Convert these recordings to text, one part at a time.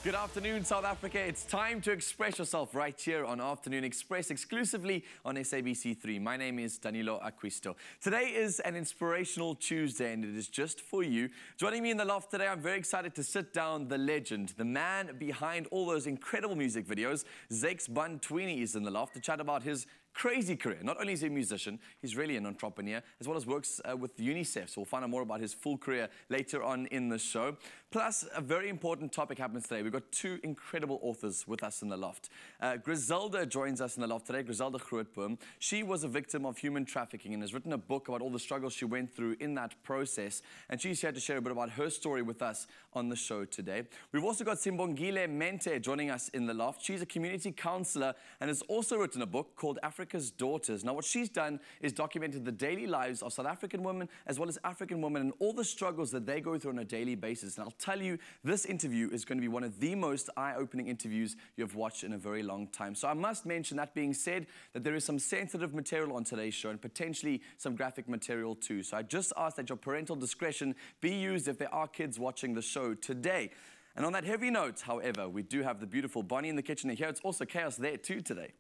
Good afternoon, South Africa. It's time to express yourself right here on Afternoon Express, exclusively on SABC3. My name is Danilo Acquisto. Today is an inspirational Tuesday, and it is just for you. Joining me in the loft today, I'm very excited to sit down the legend, the man behind all those incredible music videos. Zakes Bantwini is in the loft to chat about his crazy career. Not only is he a musician, he's really an entrepreneur, as well as works with UNICEF. So we'll find out more about his full career later on in the show. Plus, a very important topic happens today. We've got two incredible authors with us in the loft. Grizelda joins us in the loft today, Grizelda Grootboom. She was a victim of human trafficking and has written a book about all the struggles she went through in that process. And she's here to share a bit about her story with us on the show today. We've also got Simbongile Mente joining us in the loft. She's a community counsellor and has also written a book called Africa's Daughters. Now, what she's done is documented the daily lives of South African women as well as African women and all the struggles that they go through on a daily basis. And I'll tell you, this interview is going to be one of the most eye-opening interviews you've watched in a very long time. So I must mention, that being said, that there is some sensitive material on today's show and potentially some graphic material too. So I just ask that your parental discretion be used if there are kids watching the show today. And on that heavy note, however, we do have the beautiful Bonnie in the kitchen, and here it's also chaos there too today.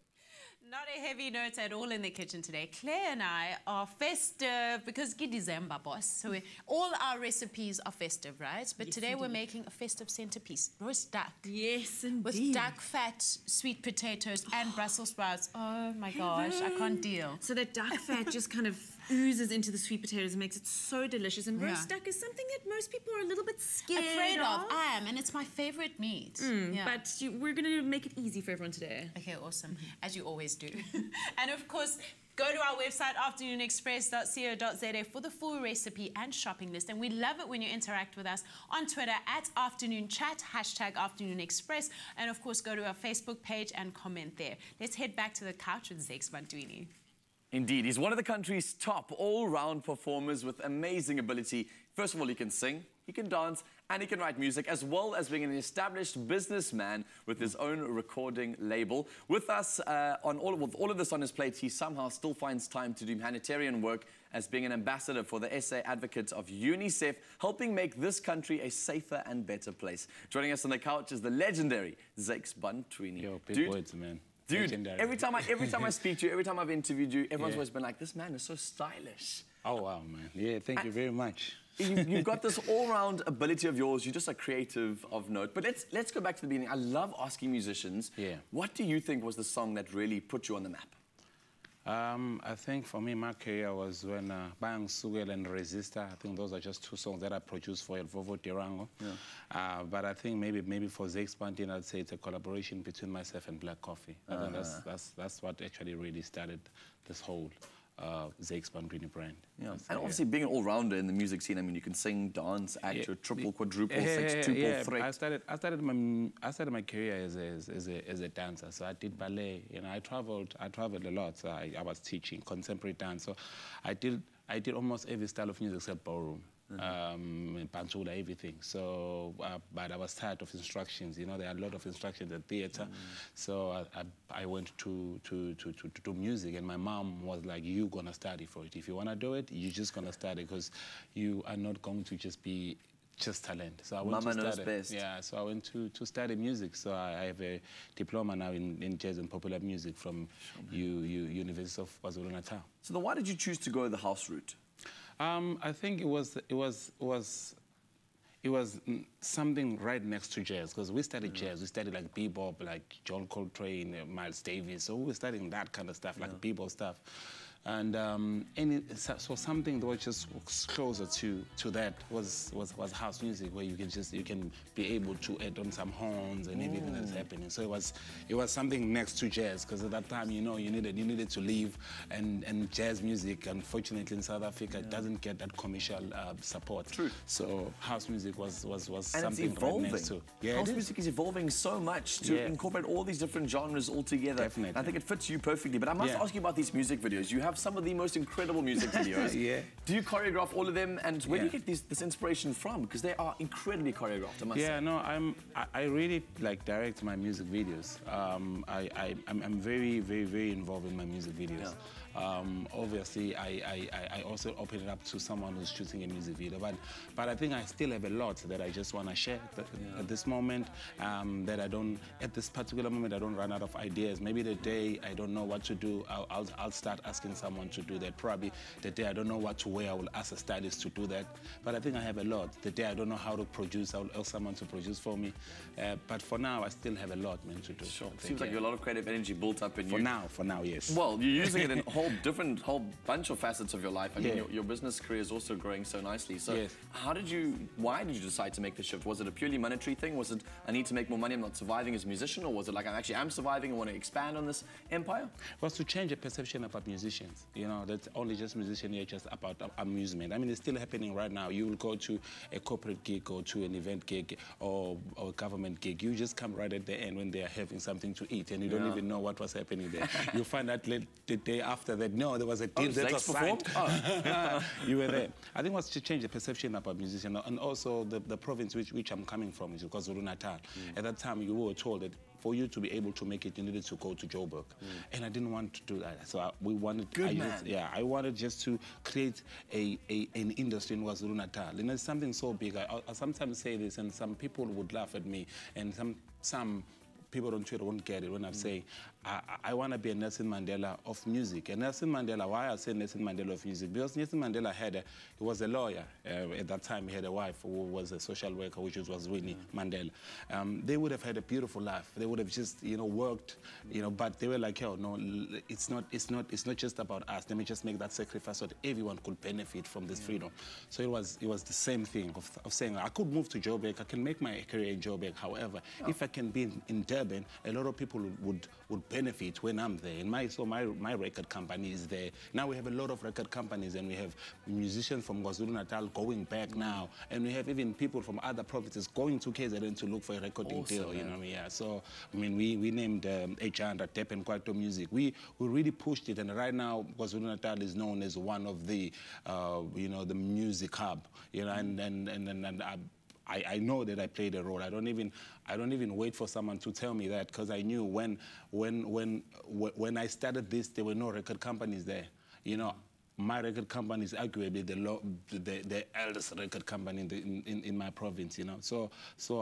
Not a heavy note at all in the kitchen today. Claire and I are festive because it's December, boss. So all our recipes are festive, right? But yes, today we're making a festive centerpiece. Roast duck. Yes, indeed. With duck fat, sweet potatoes, and Brussels sprouts. Oh my gosh, I can't deal. So that duck fat just kind of oozes into the sweet potatoes and makes it so delicious. And roast duck is something that most people are a little bit afraid of. I am, and it's my favorite meat. But we're going to make it easy for everyone today. Okay, awesome. As you always do. And of course, go to our website, afternoonexpress.co.za, for the full recipe and shopping list. And we love it when you interact with us on Twitter @AfternoonChat, #AfternoonExpress. And of course, go to our Facebook page and comment there. Let's head back to the couch with Zakes Bantwini. Indeed, he's one of the country's top all-round performers with amazing ability. First of all, he can sing, he can dance, and he can write music, as well as being an established businessman with his own recording label. With us, with all of this on his plate, he somehow still finds time to do humanitarian work as being an ambassador for the SA advocates of UNICEF, helping make this country a safer and better place. Joining us on the couch is the legendary Zakes Bantwini. Yo, big words, man. Dude, legendary. every time I speak to you, every time I've interviewed you, everyone's always been like, this man is so stylish. Oh, wow, man. Yeah, thank you very much. You've got this all-round ability of yours. You're just a creative of note. But let's go back to the beginning. I love asking musicians, what do you think was the song that really put you on the map? I think for me, my career was when Bang Sugel and Resista. I think those are just two songs that I produced for El Vovo Tirango. But I think maybe for Zakes Bantwini, I'd say it's a collaboration between myself and Black Coffee. I think that's what actually really started this whole Zakes Bantwini brand. And obviously being an all-rounder in the music scene, I mean, you can sing, dance, act, triple, quadruple, sextuple, threat. I started my career as a dancer. So I did ballet. You know, I traveled a lot. So I was teaching contemporary dance. So I did almost every style of music except ballroom. Panchula, everything. So, but I was tired of instructions. You know, there are a lot of instructions at theatre. So I went to do music, and my mom was like, "You're gonna study for it. If you wanna do it, you're just gonna study because you are not going to just be talent." So I went Mama knows best. Yeah, so I went to study music. So I have a diploma now in jazz and popular music from University of KwaZulu-Natal. So then why did you choose to go the house route? I think it was something right next to jazz, because we studied jazz. We studied like bebop, like John Coltrane, Miles Davis. So we were studying that kind of stuff, like bebop stuff. And so something that was just closer to that was house music, where you can be able to add on some horns and everything that's happening. So it was something next to jazz, because at that time, you know, you needed to live, and jazz music, unfortunately in South Africa, doesn't get that commercial support. True. So house music was something it's evolving. Right next to. House music is evolving so much to incorporate all these different genres all together. Definitely. I think it fits you perfectly. But I must ask you about these music videos. You have have some of the most incredible music videos. Yeah. Do you choreograph all of them? And where do you Yeah. get this inspiration from? Because they are incredibly choreographed, I must say. Yeah, no, I really like direct my music videos. I'm very, very, very involved in my music videos. Yeah. Obviously, I also open it up to someone who's shooting a music video, but I think I still have a lot that I just want to share at this moment. That I don't, at this particular moment, I don't run out of ideas. Maybe the day I don't know what to do, I'll start asking someone to do that. Probably the day I don't know what to wear, I will ask a stylist to do that. But I think I have a lot. The day I don't know how to produce, I'll ask someone to produce for me. But for now, I still have a lot, man, to do. Sure. Seems like you have a lot of creative energy built up in you. For now, yes. Well, you're using it in a whole bunch of facets of your life. I mean, your business career is also growing so nicely. So Yes. why did you decide to make the shift? Was it a purely monetary thing? Was it, I need to make more money, I'm not surviving as a musician? Or was it like, I'm surviving and want to expand on this empire? Was to change the perception about musicians. You know, that's only just musician here, just about amusement. I mean, it's still happening right now. You will go to a corporate gig or to an event gig or a government gig. You just come right at the end when they are having something to eat and you don't even know what was happening there. You find out the day after that, no, there was a deal that was signed. You were there. I think it was to change the perception about musicians and also the province which I'm coming from, is KwaZulu-Natal. At that time, you were told that for you to be able to make it, you needed to go to Joburg. And I didn't want to do that. So we wanted... I wanted just to create an industry in KwaZulu-Natal. And it's something so big. I sometimes say this, and some people would laugh at me, and some people on Twitter won't get it when I'm saying, I want to be a Nelson Mandela of music. And Nelson Mandela, why I say Nelson Mandela of music? Because Nelson Mandela he was a lawyer. At that time, he had a wife who was a social worker, which was Winnie Mandela. They would have had a beautiful life. They would have just, worked, but they were like, oh, no, it's not just about us. Let me just make that sacrifice so that everyone could benefit from this freedom. So it was the same thing of saying, I could move to Joburg, I can make my career in Joburg. However, if I can be in Durban, a lot of people would benefit when I'm there. And my record company is there. Now we have a lot of record companies, and we have musicians from KwaZulu-Natal going back now, and we have even people from other provinces going to KZN to look for a recording deal. You know what I mean? Yeah. So I mean, we named H100 Tap and Kwaito Music. We really pushed it, and right now KwaZulu-Natal is known as one of the the music hub. I know that I played a role. I don't even wait for someone to tell me that, because I knew when I started this, there were no record companies there. My record company is arguably the eldest record company in my province, So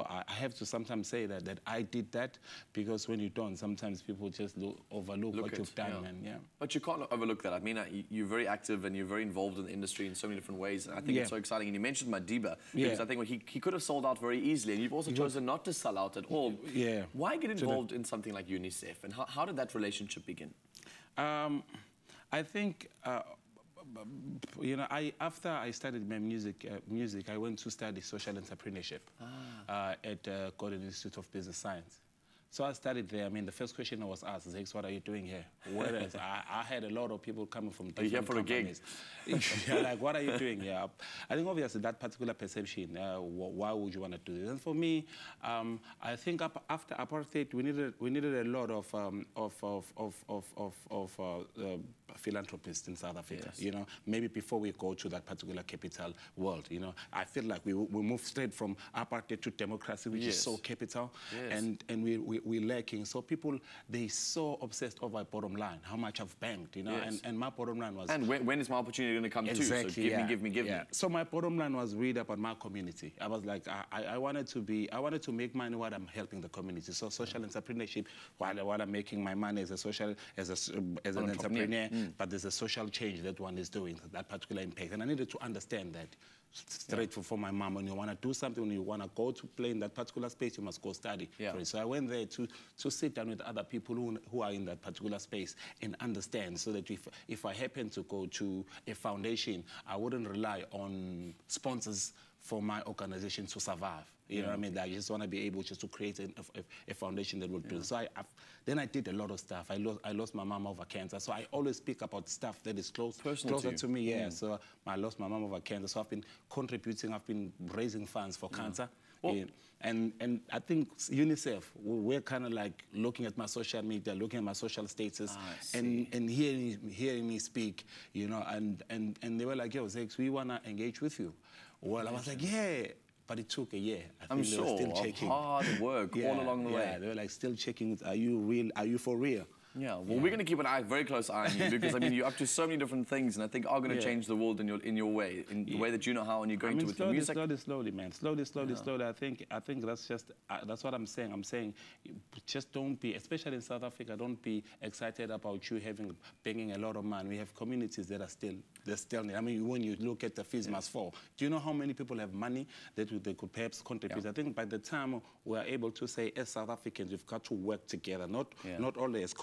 I have to sometimes say that I did that, because when you don't, sometimes people just overlook what you've done, man. Yeah. But you can't overlook that. I mean, you're very active and you're very involved in the industry in so many different ways. And I think it's so exciting. And you mentioned Madiba, because I think he could have sold out very easily, and you've also chosen not to sell out at all. Yeah. Why get involved in something like UNICEF, and how did that relationship begin? I think. After I studied my music, I went to study social entrepreneurship at Gordon Institute of Business Science. So I studied there. I mean, the first question I was asked, Zakes, what are you doing here? Whereas I had a lot of people coming from different companies. Like, what are you doing here? I think obviously that particular perception, why would you want to do this? And for me, I think after apartheid, we needed a lot of philanthropists in South Africa. Yes. Maybe before we go to that particular capital world, I feel like we moved straight from apartheid to democracy, which is so capital, and we're lacking. So people, they so obsessed over bottom line, how much I've banked, and my bottom line was... And when is my opportunity going to come too? So give me. So my bottom line was really about my community. I was like, I wanted to make money while I'm helping the community. So social entrepreneurship, while I'm making my money as an entrepreneur, but there's a social change that one is doing, that particular impact. And I needed to understand that. Straight for my mom, when you want to do something, when you want to go to play in that particular space, you must go study. So I went there to sit down with other people who are in that particular space and understand, so that if I happen to go to a foundation, I wouldn't rely on sponsors for my organization to survive. You know what I mean? I just want to be able just to create a foundation that will build. So then I did a lot of stuff. I lost my mom over cancer. So I always speak about stuff that is closer to me. So I lost my mom over cancer. So I've been contributing. I've been raising funds for cancer. Well, Yeah. And I think UNICEF, we're kind of like looking at my social media, looking at my social status, and hearing me speak, you know, and they were like, yo, Zakes, we want to engage with you. Well, I was like, yeah. But it took a year. I'm sure, they were still checking. Hard work all along the way. Yeah, they were like still checking, are you real? Are you for real? Yeah, well, we're going to keep an very close eye on you because, I mean, you're up to so many different things and I think are going to change the world in your way, in the way that you know how and you're going to with your music. Slowly, man. Slowly. I think that's just, that's what I'm saying. I'm saying, just don't be, especially in South Africa, don't be excited about you bringing a lot of money. We have communities that are still, I mean, when you look at the fees must fall, do you know how many people have money that they could perhaps contribute? I think by the time we're able to say, as South Africans, we've got to work together, not only as a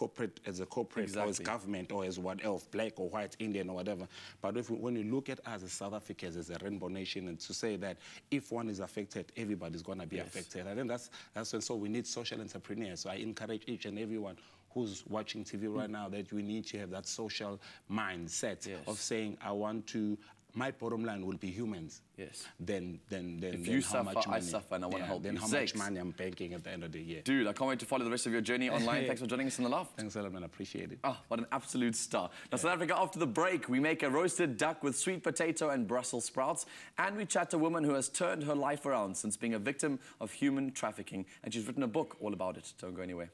corporate or as government or as what else, black or white, Indian or whatever. But when you look at us as South Africans, as a rainbow nation, and to say that if one is affected, everybody's going to be affected. I think that's when, so we need social entrepreneurs. So I encourage each and everyone who's watching TV right now that we need to have that social mindset of saying, I want to, my bottom line will be humans. Yes. Then if you suffer, I suffer, and I want to help you. Then how much money I'm banking at the end of the year. Dude, I can't wait to follow the rest of your journey online. Thanks for joining us in the loft. Thanks a lot, man. I appreciate it. Oh, what an absolute star. Now, South Africa, after the break, we make a roasted duck with sweet potato and Brussels sprouts, and we chat to a woman who has turned her life around since being a victim of human trafficking, and she's written a book all about it. Don't go anywhere.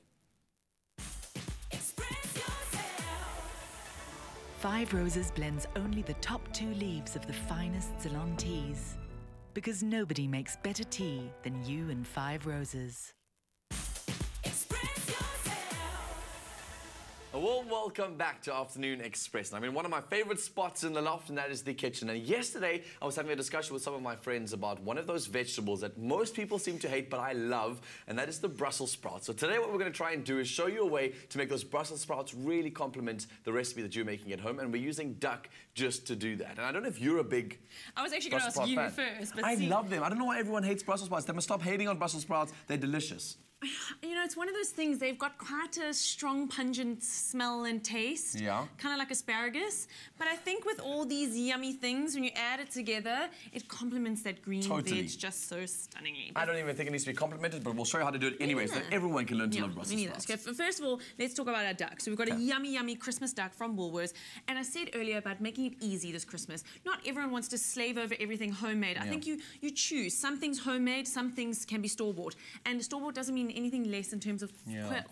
Five Roses blends only the top 2 leaves of the finest Ceylon teas. Because nobody makes better tea than you and Five Roses. A warm welcome back to Afternoon Express. And I'm in one of my favorite spots in the loft, and that is the kitchen. And yesterday, I was having a discussion with some of my friends about one of those vegetables that most people seem to hate, but I love, and that is the Brussels sprouts. So today, what we're going to try and do is show you a way to make those Brussels sprouts really complement the recipe that you're making at home, and we're using duck just to do that. And I don't know if you're a big I was actually going to ask you first, but I love them. I don't know why everyone hates Brussels sprouts. They must stop hating on Brussels sprouts. They're delicious. You know, it's one of those things, they've got quite a strong, pungent smell and taste. Yeah. Kind of like asparagus. But I think with all these yummy things, when you add it together, it complements that green veg just so stunningly. I don't even think it needs to be complimented, but we'll show you how to do it anyway, so that everyone can learn to love Brussels sprouts. Okay, first of all, let's talk about our duck. So we've got a yummy, yummy Christmas duck from Woolworths. And I said earlier about making it easy this Christmas. Not everyone wants to slave over everything homemade. I think you choose. Some things homemade, some things can be store-bought. And store-bought doesn't mean anything less in terms of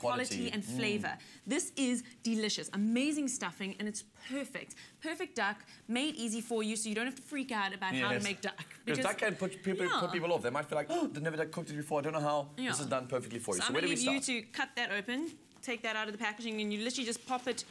quality and flavor. This is delicious, amazing stuffing, and it's perfect. Perfect duck, made easy for you, so you don't have to freak out about how to make duck. Because duck can put people off. They might feel like, oh, they've never cooked it before. I don't know how. This is done perfectly for you. So where do we start? I'm going to leave you to cut that open, take that out of the packaging, and you literally just pop it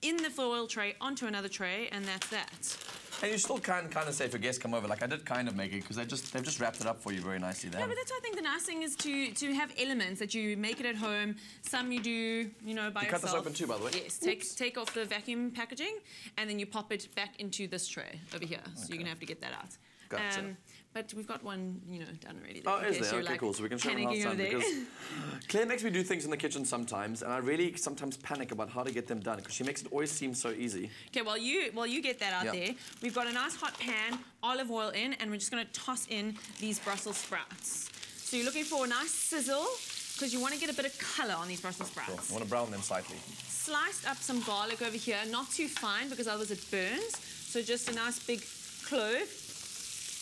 in the foil tray onto another tray, and that's that. And you still can kind of say if a guest come over, like I did kind of make it, because they've just wrapped it up for you very nicely there. Yeah, but that's why I think the nice thing is to have elements that you make it at home. Some you do, you know, by yourself. You cut this open too, by the way? Yes, take off the vacuum packaging, and then you pop it back into this tray over here. So you're going to have to get that out. Gotcha. But we've got one, you know, done already. Oh, is there? Okay, cool. So we can show them how it's done. Because Claire makes me do things in the kitchen sometimes, and I really sometimes panic about how to get them done, because she makes it always seem so easy. Okay, while you get that out there, we've got a nice hot pan, olive oil in, and we're just going to toss in these Brussels sprouts. So you're looking for a nice sizzle, because you want to get a bit of colour on these Brussels sprouts. Cool. I want to brown them slightly. Sliced up some garlic over here, not too fine, because otherwise it burns. So just a nice big clove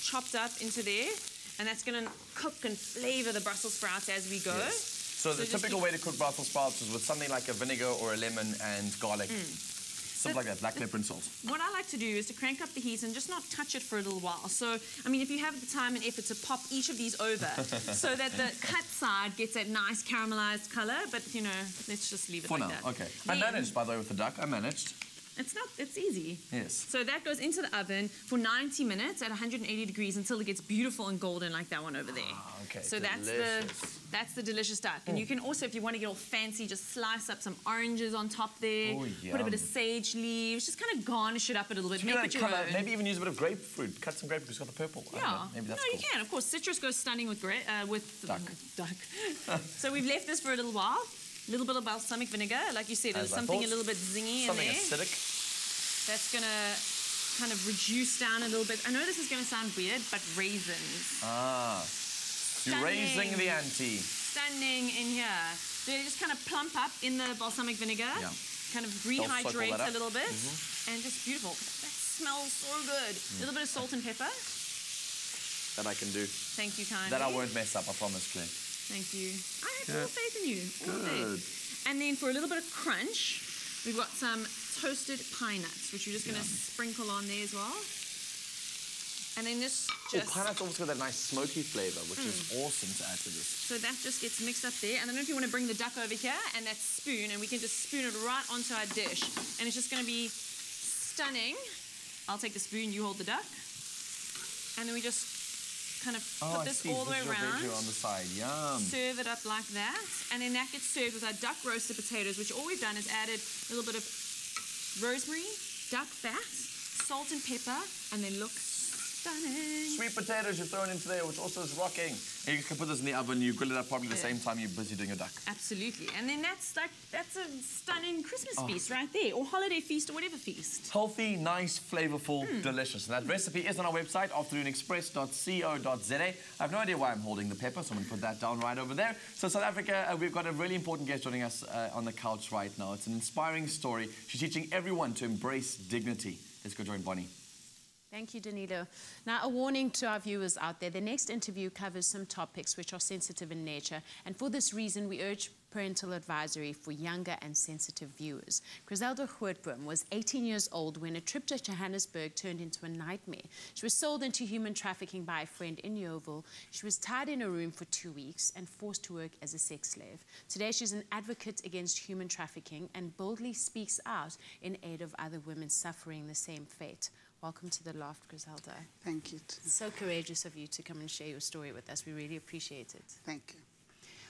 chopped up into there, and that's going to cook and flavour the Brussels sprouts as we go. Yes. So the typical way to cook Brussels sprouts is with something like a vinegar or a lemon and garlic. Something like that, black pepper and salt. What I like to do is to crank up the heat and just not touch it for a little while. So, I mean, if you have the time and effort to pop each of these over so that the cut side gets that nice caramelized colour, but, you know, let's just leave it like that. Okay. I managed, by the way, with the duck. I managed. It's easy. Yes. So that goes into the oven for 90 minutes at 180 degrees until it gets beautiful and golden like that one over there. Okay. So that's the delicious duck. And you can also, if you want to get all fancy, just slice up some oranges on top there. Oh, put a bit of sage leaves, just kind of garnish it up a little bit. Make it your own. Maybe even use a bit of grapefruit. Cut some grapefruit, it's got the purple. Yeah. Maybe that's cool. You can. Of course, citrus goes stunning with duck. So we've left this for a little while. A little bit of balsamic vinegar, like you said, there's something a little bit zingy in there. Something acidic. That's going to kind of reduce down a little bit. I know this is going to sound weird, but raisins. You're raising the ante. Stunning in here. They just kind of plump up in the balsamic vinegar. Yeah. Kind of rehydrate a little bit. And just beautiful. That smells so good. A little bit of salt and pepper. That I can do. Thank you kindly. That I won't mess up, I promise, Claire. Thank you. I have full faith in you. All faith. And then for a little bit of crunch, we've got some toasted pine nuts, which we're just going to sprinkle on there as well. And then just... pine nuts also got that nice smoky flavour, which is awesome to add to this. So that just gets mixed up there. And I don't know if you want to bring the duck over here and that spoon, and we can just spoon it right onto our dish. And it's just going to be stunning. I'll take the spoon, you hold the duck. And then we just kind of put this all the way around. On the side. Yum. Serve it up like that. And then that gets served with our duck roasted potatoes, which all we've done is added a little bit of rosemary, duck fat, salt and pepper, and they look stunning. Sweet potatoes you've thrown into there, which also is rocking. And you can put this in the oven, you grill it up probably the same time you're busy doing a duck. Absolutely. And then that's a stunning Christmas feast right there, or holiday feast, or whatever feast. Healthy, nice, flavourful, delicious. And that recipe is on our website, afternoonexpress.co.za. I have no idea why I'm holding the pepper, so I'm going to put that down right over there. So South Africa, we've got a really important guest joining us on the couch right now. It's an inspiring story. She's teaching everyone to embrace dignity. Let's go join Bonnie. Thank you, Danilo. Now, a warning to our viewers out there. The next interview covers some topics which are sensitive in nature, and for this reason, we urge parental advisory for younger and sensitive viewers. Grizelda Grootboom was 18 years old when a trip to Johannesburg turned into a nightmare. She was sold into human trafficking by a friend in Yeovil. She was tied in a room for 2 weeks and forced to work as a sex slave. Today, she's an advocate against human trafficking and boldly speaks out in aid of other women suffering the same fate. Welcome to the Loft, Grizelda. Thank you. So courageous of you to come and share your story with us. We really appreciate it. Thank you.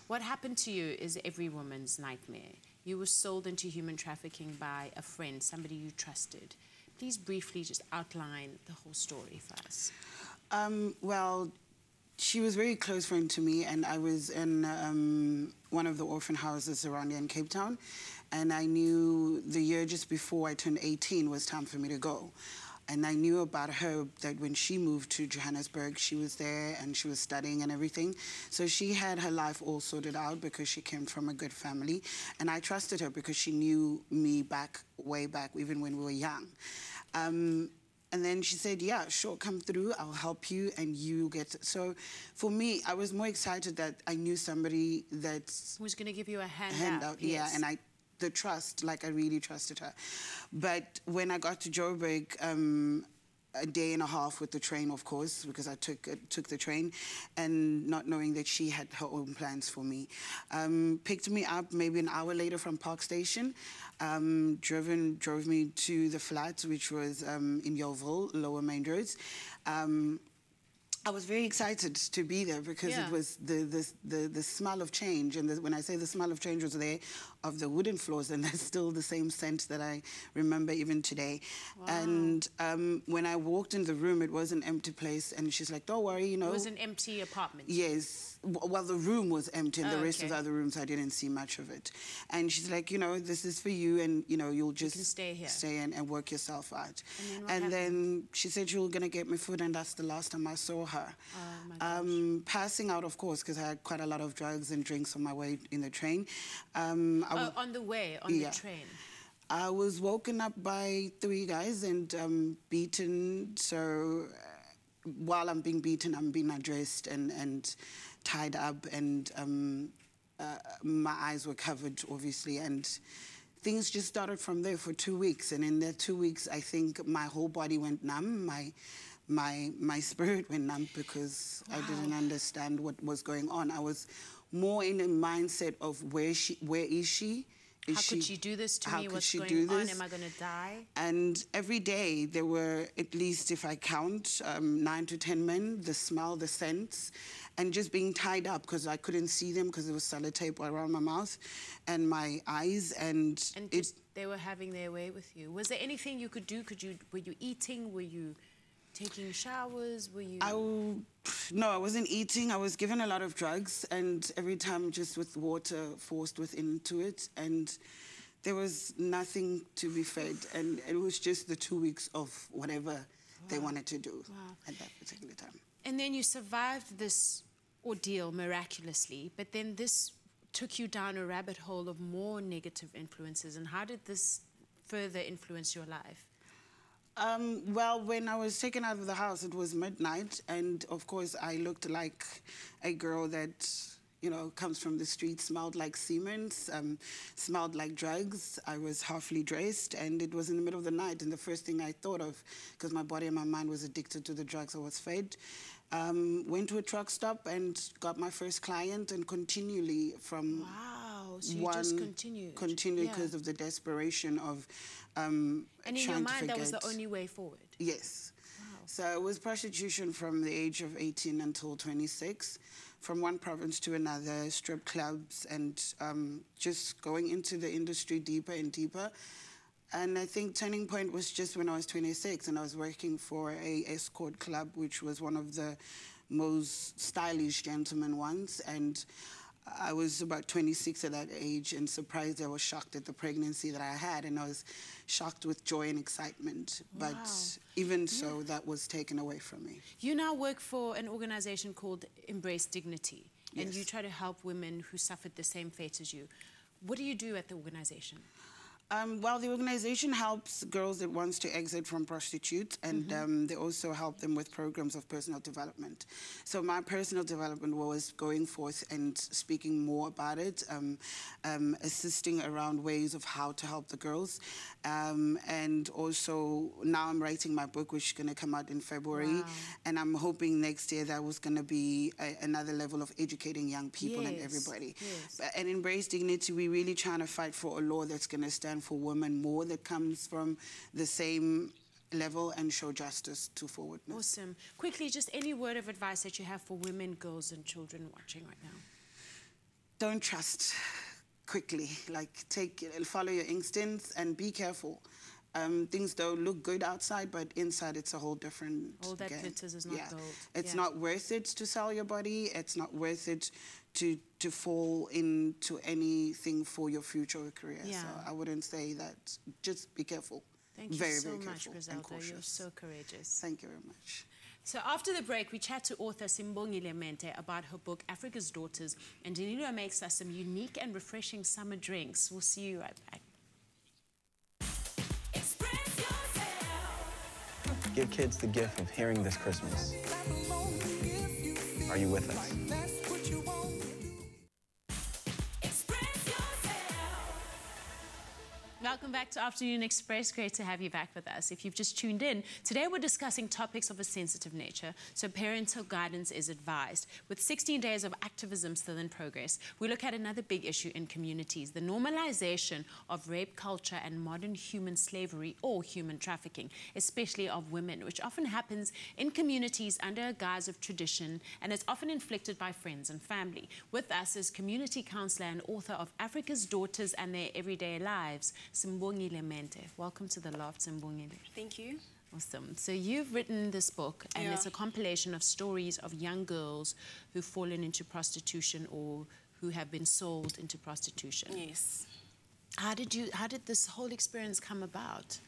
What happened to you is every woman's nightmare. You were sold into human trafficking by a friend, somebody you trusted. Please briefly just outline the whole story for us. Well, she was a very close friend to me, and I was in one of the orphan houses around here in Cape Town, and I knew the year just before I turned 18 was time for me to go. And I knew about her that when she moved to Johannesburg, she was there and she was studying and everything. So she had her life all sorted out because she came from a good family. And I trusted her because she knew me way back, even when we were young. And then she said, yeah, sure, come through, I'll help you, and you get... So for me, I was more excited that I knew somebody that... Who's going to give you a handout. Yeah, and the trust, like I really trusted her. But when I got to Joburg, a day and a half with the train, of course, because I took the train, and not knowing that she had her own plans for me. Picked me up maybe an hour later from Park Station, drove me to the flat, which was in Yeovil, Lower Main Roads. I was very excited to be there because it was the smell of change, and when I say the smell of change was there, of the wooden floors, and that's still the same scent that I remember even today. Wow. And when I walked in the room, it was an empty place, and she's like, don't worry, you know. It was an empty apartment? Yes. Well, the room was empty, and the rest of the other rooms, I didn't see much of it. And she's like, you know, this is for you, and, you know, you'll just stay here. Stay in and work yourself out. And then she said she was going to get me food, and that's the last time I saw her. Oh, my gosh. Passing out, of course, because I had quite a lot of drugs and drinks on my way in the train. On the way, on the train? I was woken up by 3 guys and beaten. So while I'm being beaten, I'm being undressed and tied up, and my eyes were covered, obviously, and things just started from there for 2 weeks. And in that 2 weeks, I think my whole body went numb. My spirit went numb because I didn't understand what was going on. I was more in a mindset of where is she? How could she do this to me? What's going on? Am I going to die? And every day there were, at least if I count, 9 to 10 men, the smell, the scents, and just being tied up because I couldn't see them because there was sellotape around my mouth and my eyes. And they were having their way with you. Was there anything you could do? Were you eating? Were you taking showers? Were you... No, I wasn't eating. I was given a lot of drugs, and every time just with water forced into it, and there was nothing to be fed, and it was just the 2 weeks of whatever they wanted to do at that particular time. And then you survived this ordeal miraculously, but then this took you down a rabbit hole of more negative influences. And how did this further influence your life? Well, when I was taken out of the house, it was midnight, and of course I looked like a girl that, you know, comes from the street, smelled like semen, smelled like drugs. I was halfly dressed, and it was in the middle of the night, and the first thing I thought of, because my body and my mind was addicted to the drugs I was fed, went to a truck stop and got my first client, and continually from wow, so you just continued because of the desperation of and in your mind, that was the only way forward? Yes. Wow. So it was prostitution from the age of 18 until 26, from one province to another, strip clubs, and just going into the industry deeper and deeper. And I think turning point was just when I was 26, and I was working for a escort club, which was one of the most stylish gentlemen ones, and I was about 26 at that age, and surprised, I was shocked at the pregnancy that I had, and I was shocked with joy and excitement. Wow. But even so, that was taken away from me. You now work for an organization called Embrace Dignity, and Yes. you try to help women who suffered the same fate as you. What do you do at the organization? Well, the organization helps girls that wants to exit from prostitutes, and they also help them with programs of personal development. So my personal development was going forth and speaking more about it, assisting around ways of how to help the girls. And also now I'm writing my book, which is going to come out in February. Wow. And I'm hoping next year that was going to be another level of educating young people and everybody. Yes. But at Embrace Dignity, we're really trying to fight for a law that's going to stand for women more, that comes from the same level, and show justice to forwardness. Awesome. Quickly, just any word of advice that you have for women, girls, and children watching right now? Don't trust quickly. Like, follow your instincts and be careful. Things don't look good outside, but inside it's a whole different All that game. glitters is not gold. It's not worth it to sell your body. It's not worth it to fall into anything for your future career. Yeah. So I wouldn't say that. Just be careful. Thank you very, so very much, careful and Grizelda. cautious. You're so courageous. Thank you very much. So after the break, we chat to author Simbongile Mente about her book, Africa's Daughters, and Danilo makes us some unique and refreshing summer drinks. We'll see you right back. Give kids the gift of hearing this Christmas. Are you with us? Welcome back to Afternoon Express. Great to have you back with us. If you've just tuned in, today we're discussing topics of a sensitive nature, so parental guidance is advised. With 16 days of activism still in progress, we look at another big issue in communities, the normalization of rape culture and modern human slavery or human trafficking, especially of women, which often happens in communities under a guise of tradition, and is often inflicted by friends and family. With us is community counsellor and author of Africa's Daughters and Their Everyday Lives, Simbongile Mente. Welcome to the Loft, Simbongile. Thank you. Awesome. So you've written this book, and it's a compilation of stories of young girls who've fallen into prostitution or who have been sold into prostitution. Yes. How did this whole experience come about?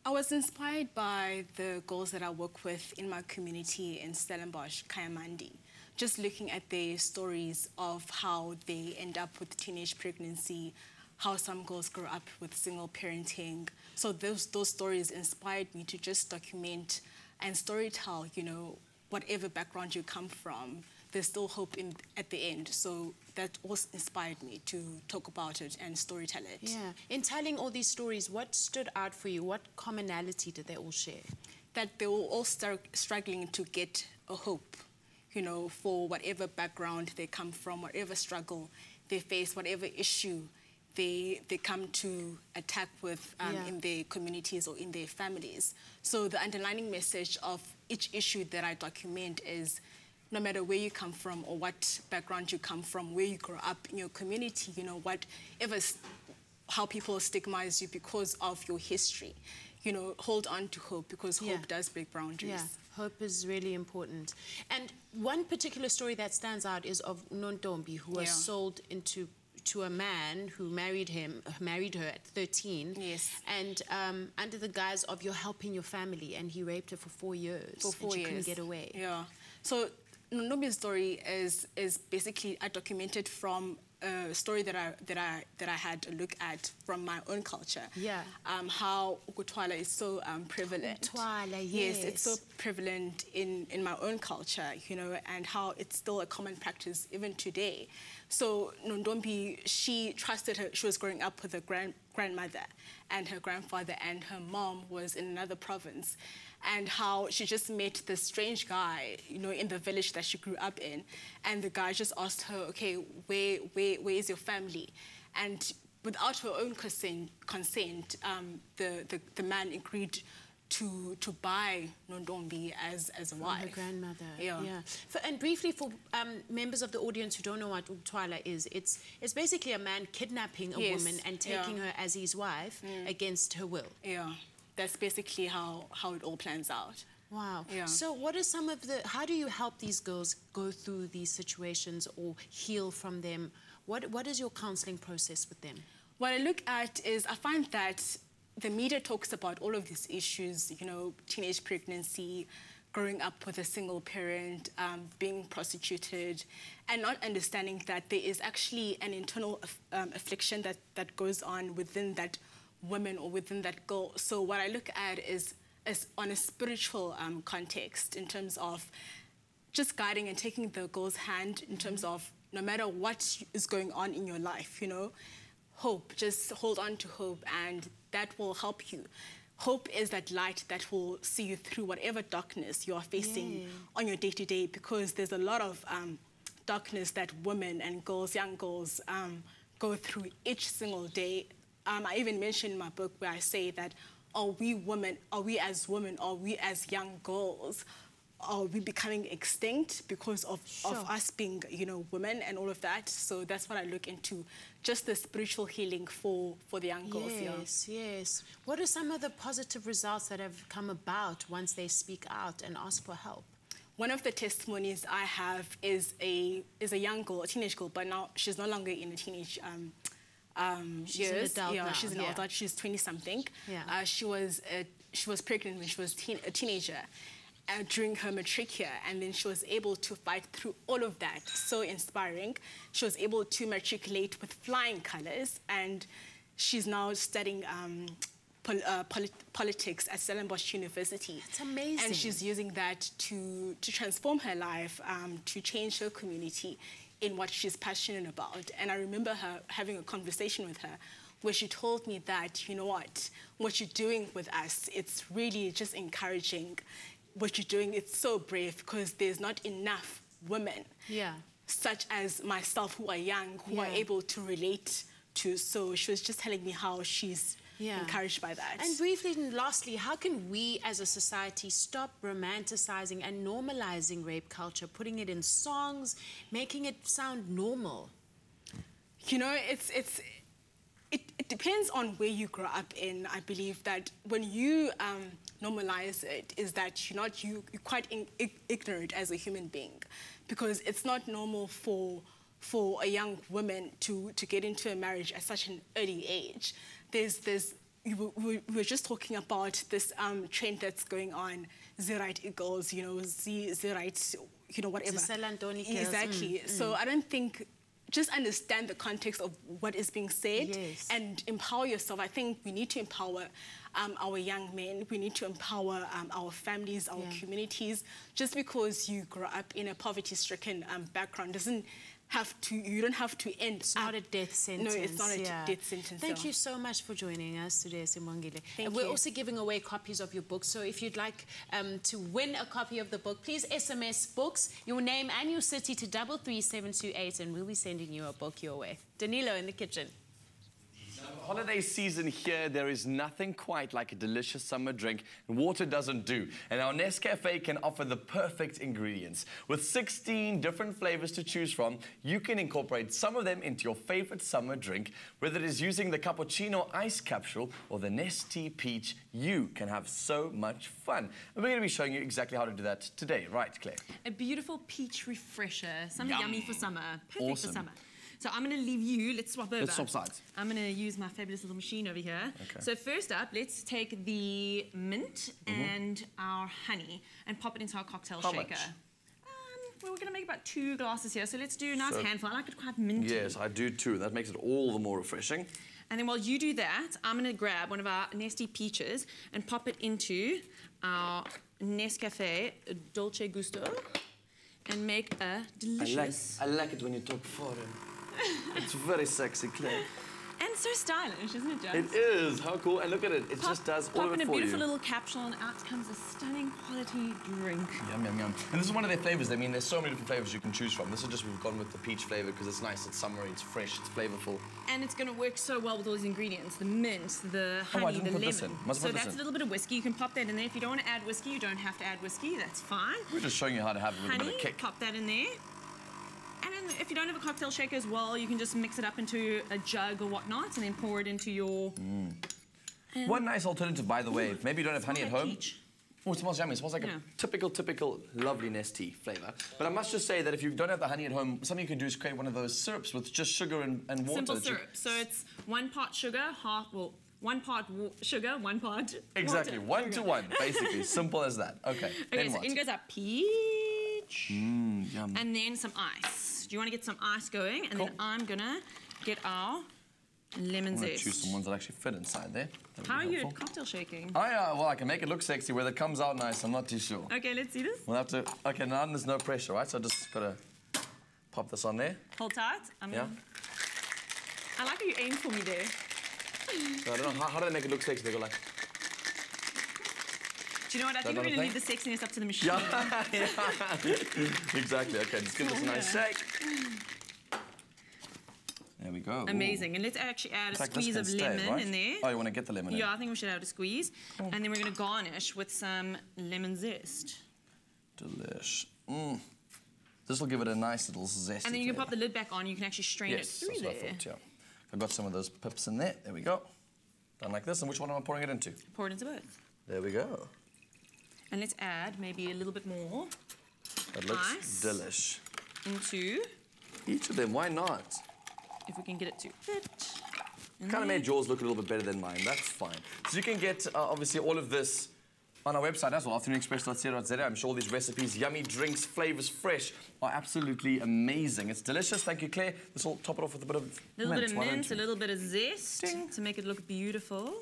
I was inspired by the girls that I work with in my community in Stellenbosch, Kayamandi. Just looking at their stories of how they end up with teenage pregnancy, how some girls grow up with single parenting. So those stories inspired me to just document and storytell, you know, whatever background you come from, there's still hope at the end. So that also inspired me to talk about it and storytell it. Yeah. In telling all these stories, what stood out for you? What commonality did they all share? That they were all struggling to get a hope, you know, for whatever background they come from, whatever struggle they face, whatever issue they come to attack with in their communities or in their families. So the underlying message of each issue that I document is, no matter where you come from or what background you come from, where you grow up in your community, you know, how people stigmatize you because of your history, you know, hold on to hope, because hope does break boundaries. Yeah, hope is really important. And one particular story that stands out is of Nontombi, who was sold to a man who married her at 13. Yes. And under the guise of you're helping your family, and he raped her for 4 years. For 4 and she years. couldn't get away. Yeah. So Nondombi's story is basically documented from a story that I had a look at from my own culture. Yeah. How ukutwala is so prevalent. Ukutwala, yes. It's so prevalent in my own culture, you know, and how it's still a common practice even today. So Nondombi, she trusted her. She was growing up with her grandmother and her grandfather, and her mom was in another province. And how she just met this strange guy, you know, in the village that she grew up in. And the guy just asked her, okay, where is your family? And without her own consent, the man agreed to buy Nondombi as a wife. Her grandmother. Yeah. And briefly, for members of the audience who don't know what Utwala is, it's basically a man kidnapping a woman and taking her as his wife against her will. Yeah. That's basically how it all plans out. Wow. Yeah. So what are some of how do you help these girls go through these situations or heal from them? What is your counseling process with them? What I look at is, I find that the media talks about all of these issues, you know, teenage pregnancy, growing up with a single parent, being prostituted, and not understanding that there is actually an internal affliction that goes on within that woman or within that girl. So what I look at is on a spiritual context, in terms of just guiding and taking the girl's hand, in terms of no matter what is going on in your life, you know, hope, just hold on to hope, and that will help you. Hope is that light that will see you through whatever darkness you are facing on your day-to-day, because there's a lot of darkness that women and girls, young girls, go through each single day. I even mentioned in my book where I say that are we as young girls, are we becoming extinct because of us being, you know, women and all of that? So that's what I look into, just the spiritual healing for the young girls. Yes. What are some of the positive results that have come about once they speak out and ask for help? One of the testimonies I have is a young girl, a teenage girl, but now she's no longer in a teenage she's years. an adult now. She's an adult. She's 20-something. Yeah. She was pregnant when she was a teenager during her matric year, and then she was able to fight through all of that. So inspiring. She was able to matriculate with flying colours, and she's now studying politics at Stellenbosch University. That's amazing. And she's using that to transform her life, to change her community in what she's passionate about. And I remember her having a conversation with her where she told me that, you know what you're doing with us, it's really just encouraging. What you're doing, it's so brave, because there's not enough women, such as myself, who are young, who are able to relate to. So she was just telling me how she's encouraged by that. And briefly and lastly, how can we as a society stop romanticizing and normalizing rape culture, putting it in songs, making it sound normal? You know, it depends on where you grow up in. I believe that when you normalize it, is that you're quite ignorant as a human being, because it's not normal for a young woman to get into a marriage at such an early age. We were just talking about this trend that's going on, Z-right girls, you know, Z-right, you know, whatever. Exactly. So I don't think, just understand the context of what is being said and empower yourself. I think we need to empower our young men. We need to empower our families, our communities. Just because you grow up in a poverty-stricken background doesn't you don't have to end. It's not a death sentence. No, it's not a death sentence. Thank you so much for joining us today, Simbongile. Thank We're you. also giving away copies of your book, so if you'd like to win a copy of the book, please SMS books, your name and your city to 33728, and we'll be sending you a book your way. Danilo in the kitchen. Holiday season here, there is nothing quite like a delicious summer drink, and water doesn't do. And our Nescafe can offer the perfect ingredients. With 16 different flavors to choose from, you can incorporate some of them into your favorite summer drink. Whether it is using the cappuccino ice capsule or the Nestea peach, you can have so much fun. And we're going to be showing you exactly how to do that today. Right, Claire? A beautiful peach refresher. Something yummy for summer. Perfect Awesome. for summer. So I'm going to leave you, let's swap over. Let's swap sides. I'm going to use my fabulous little machine over here. Okay. So first up, let's take the mint and our honey and pop it into our cocktail shaker. Much? Well, we're going to make about 2 glasses here, so let's do a nice handful. I like it quite minty. Yes, I do too. That makes it all the more refreshing. And then while you do that, I'm going to grab one of our Nesty peaches and pop it into our Nescafe Dolce Gusto and make a delicious... I like it when you talk foreign. It's very sexy, Claire. And so stylish, isn't it, Jones? It is. How cool. And look at it. It just does all of it for you. Pop in a beautiful little capsule and out comes a stunning quality drink. Yum, yum, yum. And this is one of their flavors. I mean, there's so many different flavors you can choose from. This is just, we've gone with the peach flavor because it's nice, it's summery, it's fresh, it's flavorful. And it's going to work so well with all these ingredients. The mint, the honey, I didn't the put lemon. this in. Must have put this that's in. a little bit of whiskey. You can pop that in there. If you don't want to add whiskey, you don't have to add whiskey. That's fine. We're just showing you how to have a little bit of kick. Pop that in there. And then if you don't have a cocktail shaker as well, you can just mix it up into a jug or whatnot and then pour it into your... One nice alternative, by the way, maybe you don't have honey at home. Peach. Oh, it smells yummy. It smells like a typical lovely Nestea flavour. But I must just say that if you don't have the honey at home, something you can do is create one of those syrups with just sugar and water. Simple syrup. So it's 1 part sugar, 1 part sugar, 1 part Exactly, water. 1 to 1, basically. Simple as that. Okay, Okay, so in goes our peach. Yum. And then some ice. Do you want to get some ice going? And then I'm going to get our lemon I'm going to zest. choose some ones that actually fit inside there. How are you at cocktail shaking? Oh, yeah, well, I can make it look sexy. Whether it comes out nice, I'm not too sure. Okay, let's see this. We'll have to... Okay, now there's no pressure, right? So I just got to pop this on there. Hold tight. Yeah. I like how you aim for me there. So I don't know, how do they make it look sexy? They go like... Do you know what? I think we're going to leave the sexiness up to the machine. Yeah, exactly. Okay, just give this a nice shake. There we go. Amazing. Ooh. And let's actually add a squeeze of lemon in there. Oh, you want to get the lemon in? Yeah, I think we should add a squeeze. Oh. And then we're going to garnish with some lemon zest. Delish. This will give it a nice little zest. And then you can pop the lid back on. You can actually strain it through there. Yes, that's what I thought, yeah. I've got some of those pips in there. There we go. Done like this. And which one am I pouring it into? Pour it into both. There we go. And let's add maybe a little bit more that looks delish. Into each of them. Why not? If we can get it to fit. Kind of made yours look a little bit better than mine. That's fine. So you can get, obviously, all of this on our website as well, afternoonexpress.co.za. I'm sure all these recipes, yummy drinks, flavours, fresh, are absolutely amazing. It's delicious. Thank you, Claire. This will top it off with a bit of mint. A little bit of mint, a little bit of zest to make it look beautiful.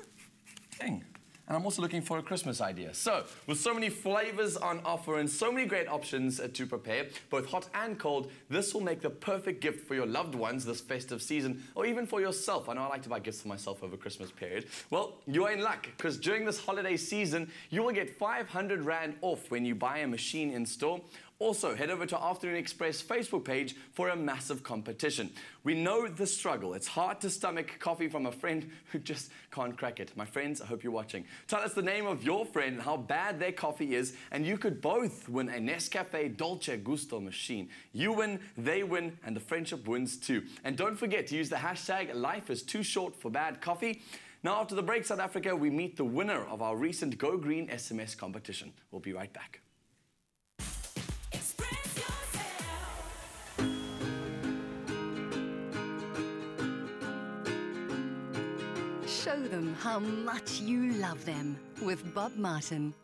Ding. And I'm also looking for a Christmas idea. So, with so many flavors on offer and so many great options to prepare, both hot and cold, this will make the perfect gift for your loved ones this festive season, or even for yourself. I know I like to buy gifts for myself over Christmas period. Well, you're in luck, because during this holiday season, you will get 500 Rand off when you buy a machine in store. Also, head over to Afternoon Express Facebook page for a massive competition. We know the struggle. It's hard to stomach coffee from a friend who just can't crack it. My friends, I hope you're watching. Tell us the name of your friend and how bad their coffee is, and you could both win a Nescafe Dolce Gusto machine. You win, they win, and the friendship wins too. And don't forget to use the hashtag #LifeIsTooShortForBadCoffee. Now, after the break, South Africa, we meet the winner of our recent Go Green SMS competition. We'll be right back. Show them how much you love them with Bob Martin.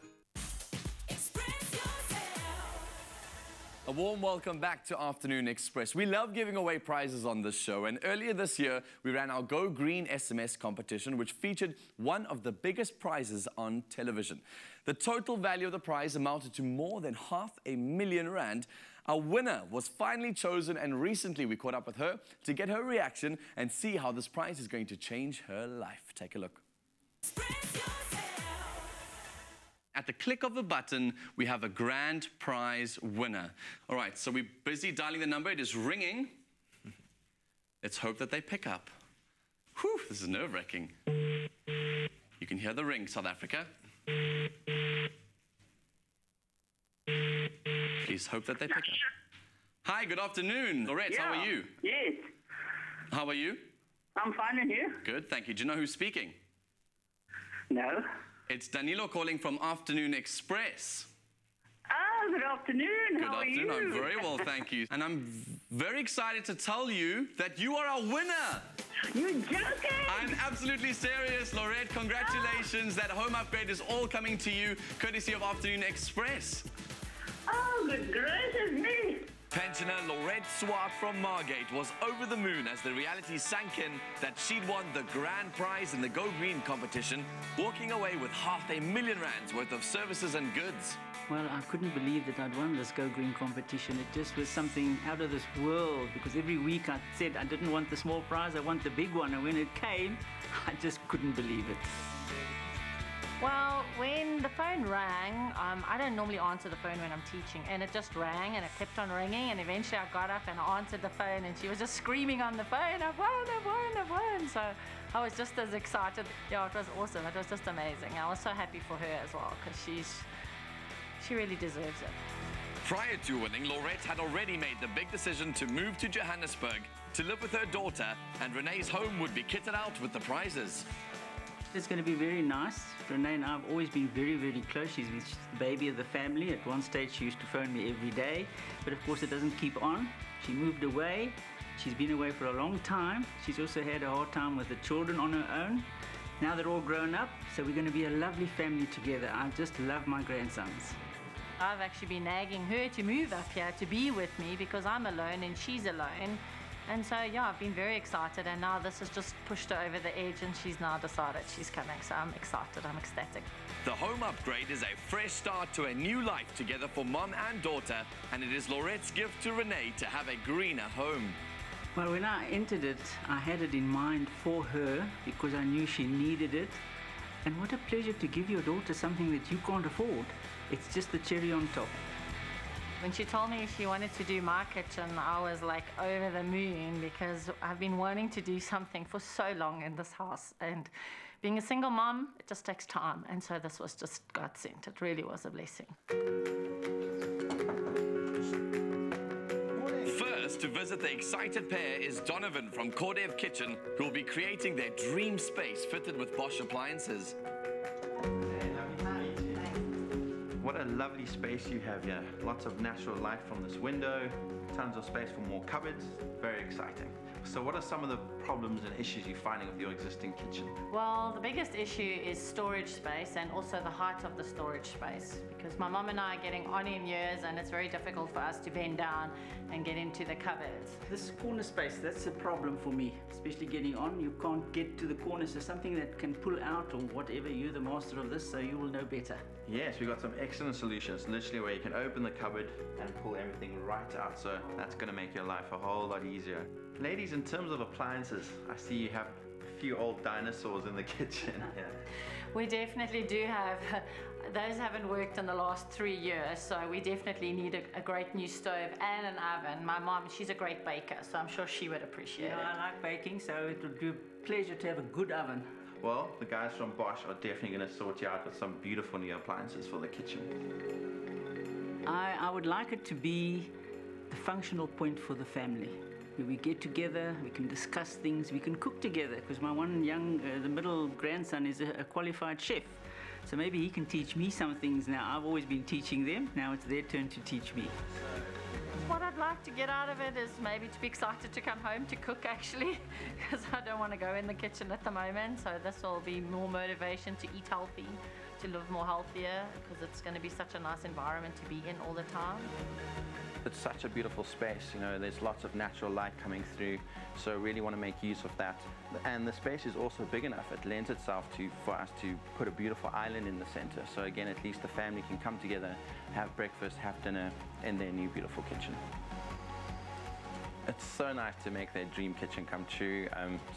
A warm welcome back to Afternoon Express. We love giving away prizes on this show, and earlier this year we ran our Go Green SMS competition, which featured one of the biggest prizes on television. The total value of the prize amounted to more than R500,000 Rand. Our winner was finally chosen, and recently we caught up with her to get her reaction and see how this prize is going to change her life. Take a look. At the click of a button, we have a grand prize winner. All right, so we're busy dialing the number. It is ringing. Let's hope that they pick up. Whew, this is nerve-wracking. You can hear the ring, South Africa. Please hope that they pick up. Hi, good afternoon. Lorette, how are you? Yes. How are you? I'm fine, and you? Good, thank you. Do you know who's speaking? No. It's Danilo calling from Afternoon Express. Ah, good afternoon. How are you? Good afternoon. I'm very well, thank you. And I'm very excited to tell you that you are our winner. You're joking? I'm absolutely serious, Lorette. Congratulations. That home upgrade is all coming to you, courtesy of Afternoon Express. Oh, good gracious me. Pensioner Lorette Swart from Margate was over the moon as the reality sank in that she'd won the grand prize in the Go Green competition, walking away with R500,000 worth of services and goods. Well, I couldn't believe that I'd won this Go Green competition. It just was something out of this world, because every week I said I didn't want the small prize, I want the big one, and when it came, I just couldn't believe it. Well, when the phone rang, I don't normally answer the phone when I'm teaching, and it just rang and it kept on ringing, and eventually I got up and I answered the phone, and she was just screaming on the phone, I've won, I've won, I've won. So I was just as excited. Yeah, it was awesome. It was just amazing. I was so happy for her as well, because she really deserves it. Prior to winning, Lorette had already made the big decision to move to Johannesburg to live with her daughter, and Renee's home would be kitted out with the prizes. It's going to be very nice. Renee and I have always been very, very close. She's the baby of the family. At one stage, she used to phone me every day. But of course, it doesn't keep on. She moved away. She's been away for a long time. She's also had a hard time with the children on her own. Now they're all grown up, so we're going to be a lovely family together. I just love my grandsons. I've actually been nagging her to move up here to be with me, because I'm alone and she's alone. And so, yeah, I've been very excited, and now this has just pushed her over the edge, and she's now decided she's coming. So I'm excited, I'm ecstatic. The home upgrade is a fresh start to a new life together for mom and daughter, and it is Lorette's gift to Renee to have a greener home. Well, when I entered it, I had it in mind for her, because I knew she needed it. And what a pleasure to give your daughter something that you can't afford. It's just the cherry on top. When she told me she wanted to do my kitchen, I was like over the moon, because I've been wanting to do something for so long in this house. And being a single mom, it just takes time. And so this was just God sent. It really was a blessing. First to visit the excited pair is Donovan from Cordev Kitchen, who will be creating their dream space fitted with Bosch appliances. What a lovely space you have here. Lots of natural light from this window, tons of space for more cupboards. Very exciting. So what are some of the problems and issues you're finding with your existing kitchen? Well, the biggest issue is storage space, and also the height of the storage space, because my mum and I are getting on in years, and it's very difficult for us to bend down and get into the cupboards. This corner space, that's a problem for me, especially getting on. You can't get to the corner, so something that can pull out or whatever. You're the master of this, so you will know better. Yes, we've got some excellent solutions, literally where you can open the cupboard and pull everything right out. So that's going to make your life a whole lot easier. Ladies, in terms of appliances, I see you have a few old dinosaurs in the kitchen. Yeah. We definitely do have. Those haven't worked in the last 3 years, so we definitely need a great new stove and an oven. My mom, she's a great baker, so I'm sure she would appreciate it. I like baking, so it would be a pleasure to have a good oven. Well, the guys from Bosch are definitely going to sort you out with some beautiful new appliances for the kitchen. I would like it to be the functional point for the family. We get together, we can discuss things, we can cook together, because my one the middle grandson is a qualified chef. So maybe he can teach me some things now. I've always been teaching them, now it's their turn to teach me. What I'd like to get out of it is maybe to be excited to come home to cook, actually, because I don't want to go in the kitchen at the moment. So this will be more motivation to eat healthy, to live more healthier, because it's going to be such a nice environment to be in all the time. It's such a beautiful space, you know, there's lots of natural light coming through, so really want to make use of that. And the space is also big enough, it lends itself for us to put a beautiful island in the center. So again, at least the family can come together, have breakfast, have dinner in their new beautiful kitchen. It's so nice to make their dream kitchen come true.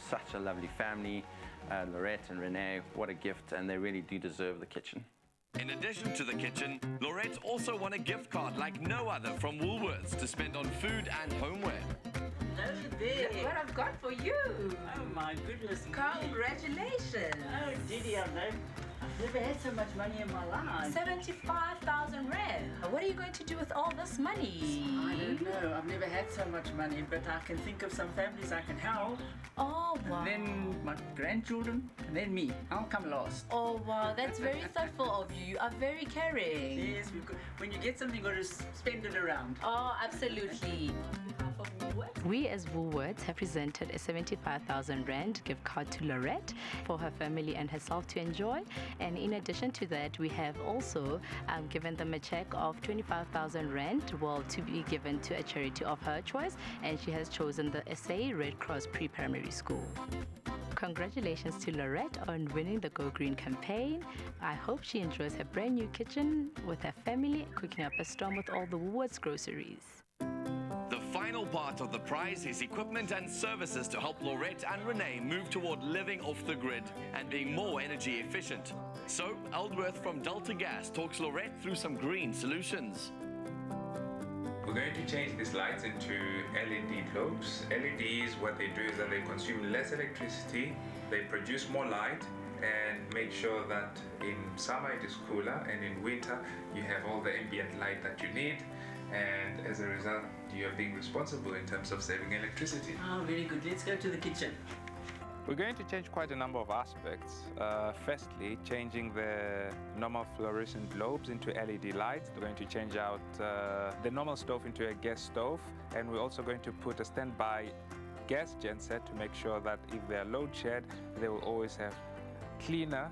Such a lovely family, Lorette and Renee, what a gift, and they really do deserve the kitchen. In addition to the kitchen, Lorette also won a gift card like no other from Woolworths to spend on food and homeware. Hello there. Look what I've got for you. Oh my goodness. Congratulations. Oh, Didi, I've never had so much money in my life. 75,000 rand. What are you going to do with all this money? I don't know. I've never had so much money, but I can think of some families I can help. Oh, wow. And then my grandchildren, and then me. I'll come last. Oh, wow. That's very thoughtful of you. You are very caring. Yes, when you get something, you've got to spend it around. Oh, absolutely. We as Woolworths have presented a 75,000 Rand gift card to Lorette for her family and herself to enjoy. And in addition to that, we have also given them a check of 25,000 rand, well, to be given to a charity of her choice, and she has chosen the SA Red Cross Pre-Primary School. Congratulations to Lorette on winning the Go Green campaign. I hope she enjoys her brand new kitchen with her family, cooking up a storm with all the Woolworths groceries. The final part of the prize is equipment and services to help Lorette and Renee move toward living off the grid and being more energy efficient. So, ALDWORTH from Delta Gas talks Lorette through some green solutions. We're going to change these lights into LED globes. LEDs, what they do is that they consume less electricity, they produce more light, and make sure that in summer it is cooler, and in winter you have all the ambient light that you need, and as a result you are being responsible in terms of saving electricity. Oh, very good. Let's go to the kitchen. We're going to change quite a number of aspects. Firstly, changing the normal fluorescent globes into LED lights. We're going to change out the normal stove into a gas stove, and we're also going to put a standby gas genset to make sure that if they are load shed, they will always have cleaner,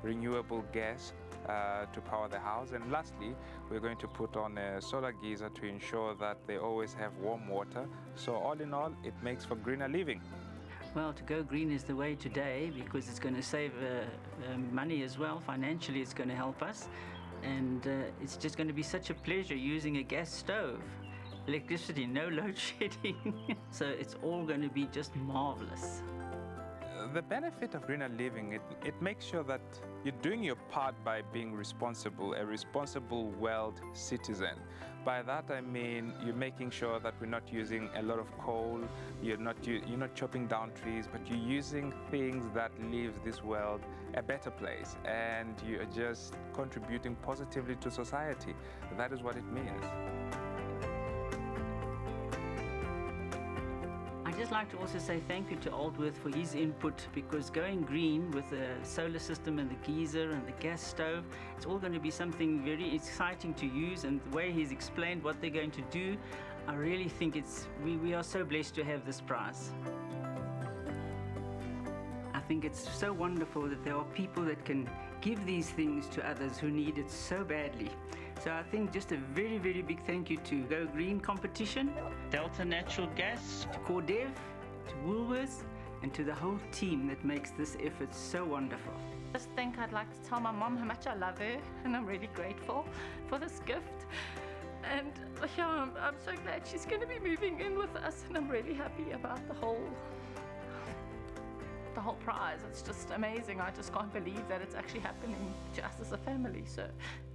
renewable gas to power the house. And lastly, we're going to put on a solar geyser to ensure that they always have warm water. So all in all, it makes for greener living. Well, to go green is the way today because it's going to save money as well. Financially, it's going to help us. And it's just going to be such a pleasure using a gas stove. Electricity, no load shedding. So it's all going to be just marvelous. The benefit of greener living, it makes sure that you're doing your part by being responsible, a responsible world citizen. By that I mean you're making sure that we're not using a lot of coal, you're not chopping down trees, but you're using things that leave this world a better place, and you're just contributing positively to society. That is what it means. I'd just like to also say thank you to ALDWORTH for his input, because going green with the solar system and the geyser and the gas stove, it's all going to be something very exciting to use, and the way he's explained what they're going to do, I really think we are so blessed to have this prize. I think it's so wonderful that there are people that can give these things to others who need it so badly. So I think just a very, very big thank you to Go Green Competition, Delta Natural Gas, to Cordev, to Woolworths, and to the whole team that makes this effort so wonderful. I just think I'd like to tell my mom how much I love her, and I'm really grateful for this gift. And yeah, I'm so glad she's going to be moving in with us, and I'm really happy about the whole prize. It's just amazing. I just can't believe that it's actually happening to us as a family. So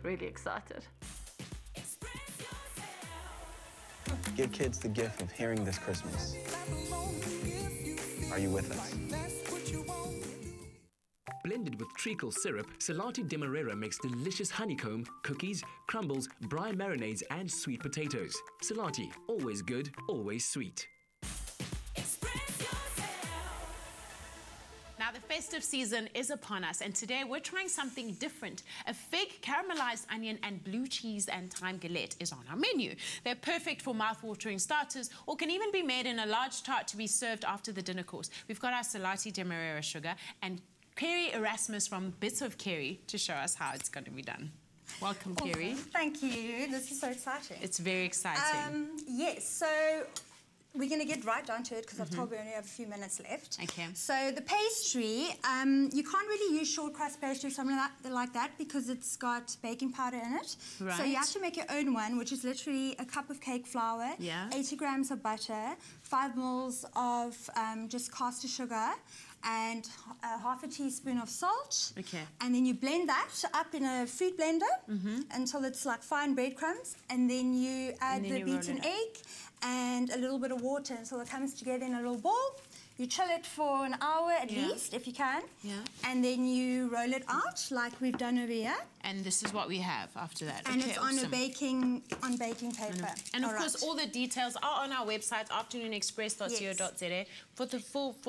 really excited. Give kids the gift of hearing this Christmas. Are you with us? Blended with treacle syrup, Salati Demerara makes delicious honeycomb, cookies, crumbles, brine marinades and sweet potatoes. Salati, always good, always sweet. Now, the festive season is upon us, and today we're trying something different. A fig, caramelized onion, and blue cheese and thyme galette is on our menu. They're perfect for mouth-watering starters, or can even be made in a large tart to be served after the dinner course. We've got our Salati Demerara sugar and Kerry Erasmus from Bits of Kerry to show us how it's going to be done. Welcome, Awesome. Kerry. Thank you. This is so exciting. It's very exciting. Yes, so we're going to get right down to it because I've told we only have a few minutes left. Okay. So the pastry, you can't really use short crust pastry or something like that because it's got baking powder in it. Right. So you have to make your own one, which is literally a cup of cake flour, 80 grams of butter, 5 mils of just caster sugar, and half a teaspoon of salt. Okay. And then you blend that up in a food blender until it's like fine breadcrumbs, and then you add the beaten egg and a little bit of water until it comes together in a little ball. You chill it for an hour at least, if you can. Yeah. And then you roll it out like we've done over here. And this is what we have after that. And it's on a baking paper. And of course, all the details are on our website, afternoonexpress.co.za, for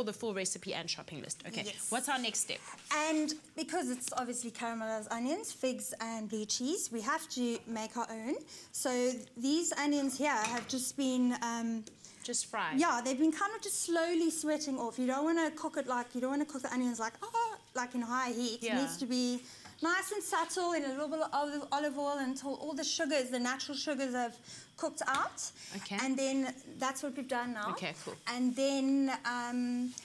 the full recipe and shopping list. Okay. Yes. What's our next step? And because it's obviously caramelized onions, figs, and blue cheese, we have to make our own. So these onions here have just been just fried. Yeah, they've been kind of just slowly sweating off. You don't want to cook it like, you don't want to cook the onions like in high heat. It needs to be nice and subtle in a little bit of olive oil until all the sugars, the natural sugars, have cooked out. Okay. And then that's what we've done now. Okay, cool. And then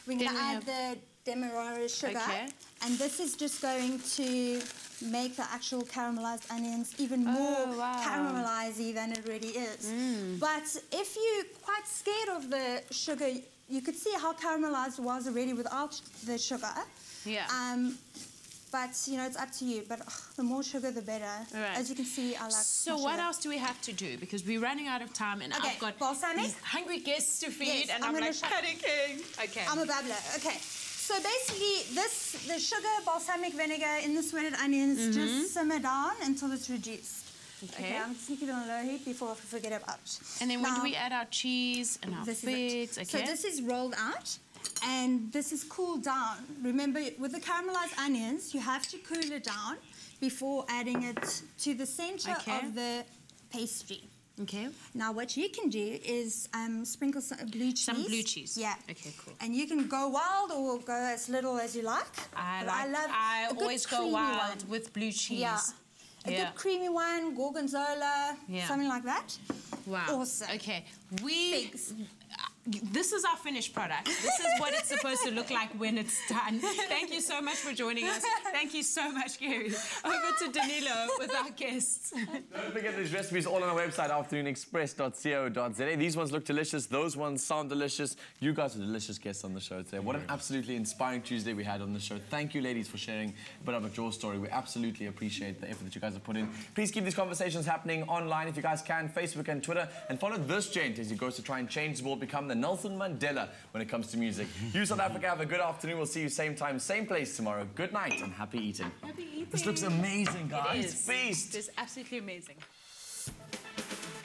we're going to add the demerara sugar. Okay. And this is just going to make the actual caramelized onions even more caramelized than it really is. But if you're quite scared of the sugar, you could see how caramelized it was already without the sugar. Yeah. But, you know, it's up to you. But the more sugar, the better. Right. As you can see, I like So my what sugar. else do we have to do? Because we're running out of time and Okay, I've got balsamic. these hungry guests to feed Yes, and I'm gonna like show- panicking. Okay. I'm a babbler. Okay. So basically, the sugar, balsamic vinegar in the sweated onions just simmer down until it's reduced. Okay. I'm just going to keep it on low heat before I forget about it. And then when do Now, we add our cheese and our this is it. figs? Okay. So this is rolled out. And this is cooled down. Remember, with the caramelized onions, you have to cool it down before adding it to the center of the pastry. Okay. Now, what you can do is sprinkle some blue cheese. Some blue cheese. Yeah. Okay, cool. And you can go wild or go as little as you like. I always go wild with blue cheese. Yeah. A good creamy one, gorgonzola, something like that. Wow. Awesome. Okay. This is our finished product. This is what it's supposed to look like when it's done. Thank you so much for joining us. Thank you so much, Gary. Over to Danilo with our guests. Don't forget these recipes all on our website, afternoonexpress.co.za. These ones look delicious. Those ones sound delicious. You guys are delicious guests on the show today. What an absolutely inspiring Tuesday we had on the show. Thank you, ladies, for sharing a bit of your story. We absolutely appreciate the effort that you guys have put in. Please keep these conversations happening online if you guys can, Facebook and Twitter. And follow this gent as he goes to try and change the world, become the Nelson Mandela when it comes to music. You, South Africa, have a good afternoon. We'll see you same time, same place tomorrow. Good night and happy eating. Happy eating. This looks amazing, guys. It is. Feast. It's absolutely amazing.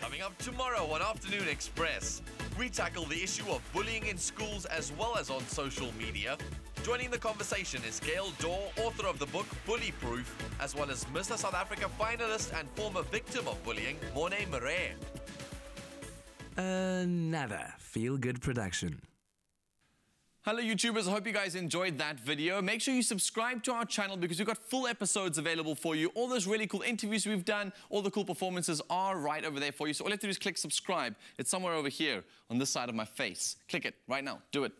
Coming up tomorrow on Afternoon Express, we tackle the issue of bullying in schools as well as on social media. Joining the conversation is Gail Dorr, author of the book Bully Proof, as well as Mr. South Africa finalist and former victim of bullying, Mornay Murray. Another feel-good production. Hello YouTubers, I hope you guys enjoyed that video. Make sure you subscribe to our channel because we've got full episodes available for you. All those really cool interviews we've done, all the cool performances are right over there for you. So all you have to do is click subscribe. It's somewhere over here on this side of my face. Click it right now. Do it.